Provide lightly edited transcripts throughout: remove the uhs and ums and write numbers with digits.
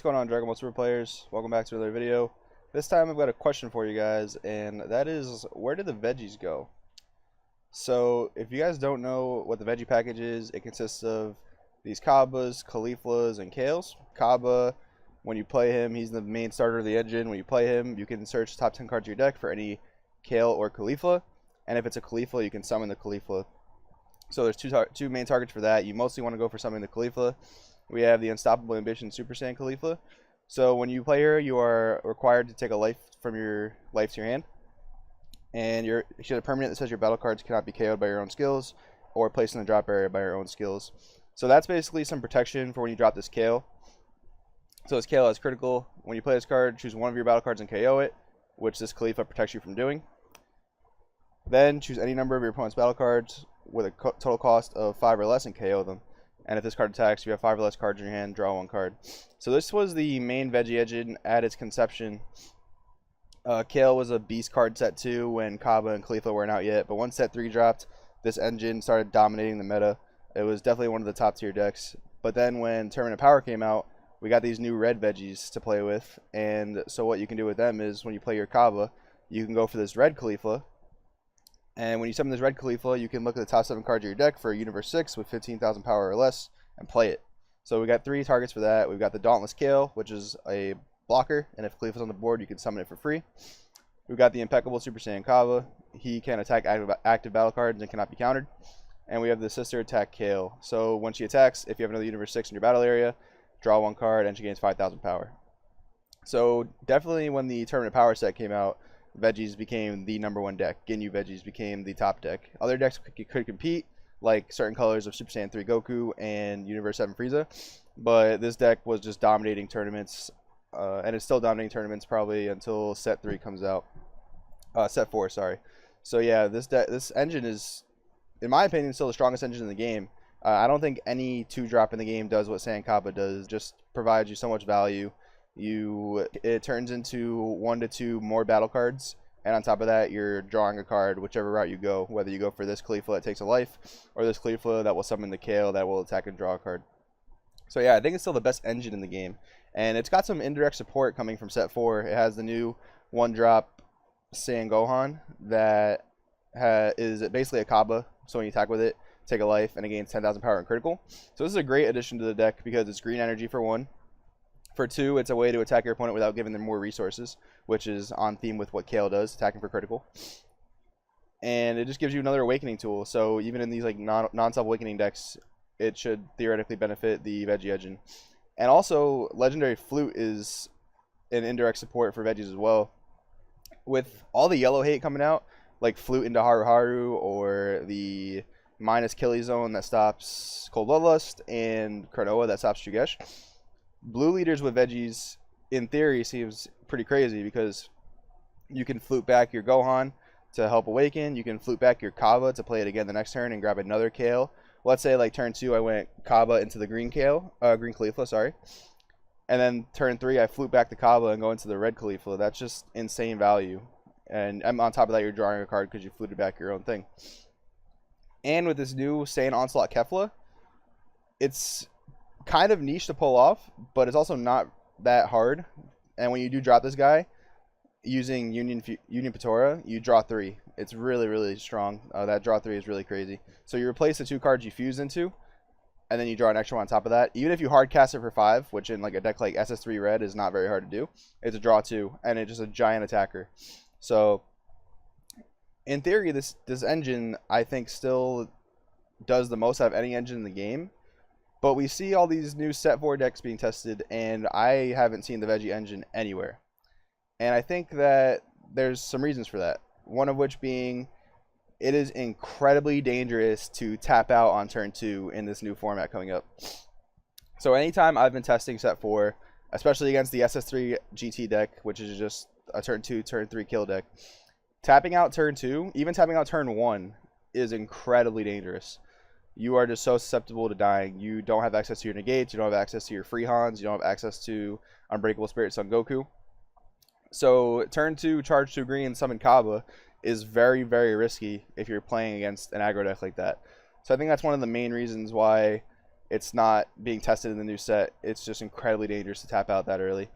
What's going on, Dragon Ball Super players? Welcome back to another video. This time I've got a question for you guys, and that is, where did the veggies go? So, if you guys don't know what the veggie package is, it consists of these Kabas, Cauliflas, and Kales. Kaba, when you play him, he's the main starter of the engine. When you play him, you can search the top 10 cards of your deck for any Kale or Caulifla, and if it's a Caulifla, you can summon the Caulifla. So there's two main targets for that. You mostly want to go for summoning the Caulifla. We have the Unstoppable Ambition Super Saiyan Caulifla. So when you play her, you are required to take a life from your life to your hand. And you should have a permanent that says your battle cards cannot be KO'd by your own skills or placed in the drop area by your own skills. So that's basically some protection for when you drop this Kale. So this Kale is critical. When you play this card, choose one of your battle cards and KO it, which this Caulifla protects you from doing. Then choose any number of your opponent's battle cards with a total cost of 5 or less and KO them. And if this card attacks, you have 5 or less cards in your hand, draw one card. So this was the main veggie engine at its conception. Kale was a beast card set 2 when Kaba and Caulifla weren't out yet, but once set 3 dropped, this engine started dominating the meta. It was definitely one of the top tier decks. But then when Tournament of Power came out, we got these new red veggies to play with, and so what you can do with them is when you play your Kaba, you can go for this red Caulifla. And when you summon this red Caulifla, you can look at the top 7 cards of your deck for a Universe 6 with 15,000 power or less and play it. So we got 3 targets for that. We've got the Dauntless Kale, which is a blocker, and if Caulifla's on the board, you can summon it for free. We've got the Impeccable Super Saiyan Kaba. He can attack active battle cards and cannot be countered. And we have the Sister Attack Kale. So when she attacks, if you have another Universe 6 in your battle area, draw one card and she gains 5,000 power. So definitely when the Tournament of Power set came out, Veggies became the #1 deck. Ginyu Veggies became the top deck. Other decks could compete, like certain colors of Super Saiyan 3 Goku and Universe 7 Frieza, but this deck was just dominating tournaments, and it's still dominating tournaments probably until set 3 comes out. Set 4, sorry. So yeah, this engine is, in my opinion, still the strongest engine in the game. I don't think any 2-drop in the game does what Saiyan Kaba does. Just provides you so much value. It turns into 1 to 2 more battle cards, and on top of that, you're drawing a card whichever route you go, whether you go for this Caulifla that takes a life or this Caulifla that will summon the Kale that will attack and draw a card. So yeah, I think it's still the best engine in the game, and it's got some indirect support coming from set 4. It has the new 1-drop Saiyan Gohan that is basically a Kaba, so when you attack with it, take a life and it gains 10,000 power and critical. So this is a great addition to the deck because it's green energy for 1. For 2, it's a way to attack your opponent without giving them more resources, which is on theme with what Kale does, attacking for critical. And it just gives you another awakening tool. So even in these like non-self-awakening decks, it should theoretically benefit the Veggie engine. And also, Legendary Flute is an indirect support for Veggies as well. With all the yellow hate coming out, like Flute into Haru Haru, or the minus Killy Zone that stops Cold Bloodlust, and Cronoa that stops Shugesh, blue leaders with Veggies, in theory, seems pretty crazy because you can flute back your Gohan to help awaken. You can flute back your Kaba to play it again the next turn and grab another Kale. Let's say like turn 2, I went Kaba into the green Caulifla, sorry. And then turn 3, I flute back the Kaba and go into the red Caulifla. That's just insane value. And on top of that, you're drawing a card because you fluted back your own thing. And with this new Saiyan Onslaught Kefla, it's kind of niche to pull off, but it's also not that hard. And when you do drop this guy using Union Patora, you draw 3. It's really, really strong. That draw 3 is really crazy. So you replace the 2 cards you fuse into, and then you draw an extra one on top of that. Even if you hard cast it for 5, which in like a deck like SS3 Red is not very hard to do, it's a draw 2, and it's just a giant attacker. So in theory, this engine I think still does the most out of any engine in the game. But we see all these new set 4 decks being tested, and I haven't seen the Veggie engine anywhere. And I think that there's some reasons for that. One of which being, it is incredibly dangerous to tap out on turn 2 in this new format coming up. So anytime I've been testing set 4, especially against the SS3 GT deck, which is just a turn 2, turn 3 kill deck, tapping out turn 2, even tapping out turn 1, is incredibly dangerous. You are just so susceptible to dying. You don't have access to your negates, you don't have access to your free Hans, you don't have access to Unbreakable Spirit Son Goku. So turn 2, charge 2 green, summon Kaba is very, very risky if you're playing against an aggro deck like that. So I think that's one of the main reasons why it's not being tested in the new set. It's just incredibly dangerous to tap out that early.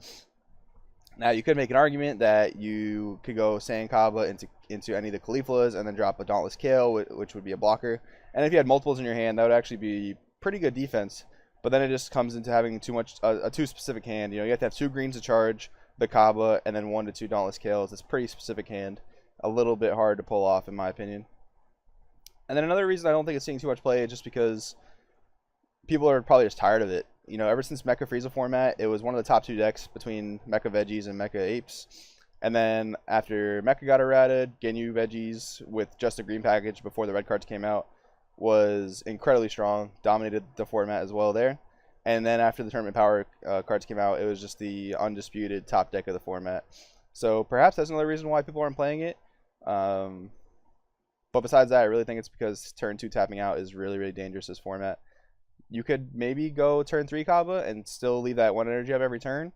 Now, you could make an argument that you could go Sand Kaba into any of the Khalifalas and then drop a Dauntless Kale, which would be a blocker. And if you had multiples in your hand, that would actually be pretty good defense. But then it just comes into having too much a too specific hand. You have to have 2 greens to charge the Kaba and then 1 to 2 Dauntless Kales. It's a pretty specific hand. A little bit hard to pull off, in my opinion. And then another reason I don't think it's seeing too much play is just because people are probably just tired of it. Ever since Mecha Frieza format, it was one of the top 2 decks between Mecha Veggies and Mecha Apes. And then after Mecha got errated, Ginyu Veggies with just a green package before the red cards came out was incredibly strong, dominated the format as well there. And then after the Tournament Power cards came out, it was just the undisputed top deck of the format. So perhaps that's another reason why people aren't playing it. But besides that, I really think it's because turn 2 tapping out is really, really dangerous this format. You could maybe go turn 3 Kaba and still leave that 1 energy up every turn.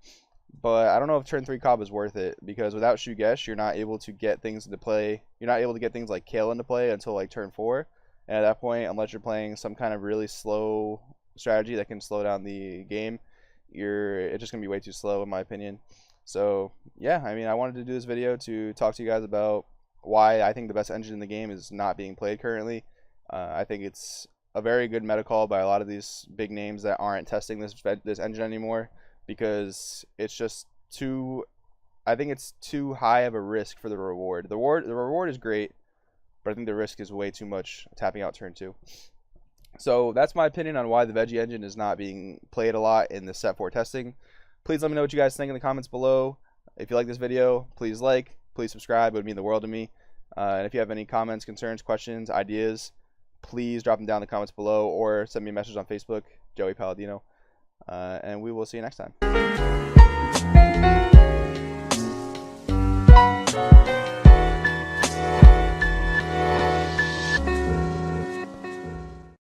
But I don't know if turn 3 Kaba is worth it, because without Shugesh, you're not able to get things into play. You're not able to get things like Kale into play until like turn 4. And at that point, unless you're playing some kind of really slow strategy that can slow down the game, it's just going to be way too slow, in my opinion. So yeah, I wanted to do this video to talk to you guys about why I think the best engine in the game is not being played currently. I think it's a very good meta call by a lot of these big names that aren't testing this engine anymore, because it's just I think it's too high of a risk for the reward. The reward is great, but I think the risk is way too much tapping out turn 2. So that's my opinion on why the Veggie engine is not being played a lot in the set 4 testing. Please let me know what you guys think in the comments below. If you like this video, please please subscribe. It would mean the world to me. And if you have any comments, concerns, questions, ideas, please drop them down in the comments below, or send me a message on Facebook, Joey Palladino. And we will see you next time.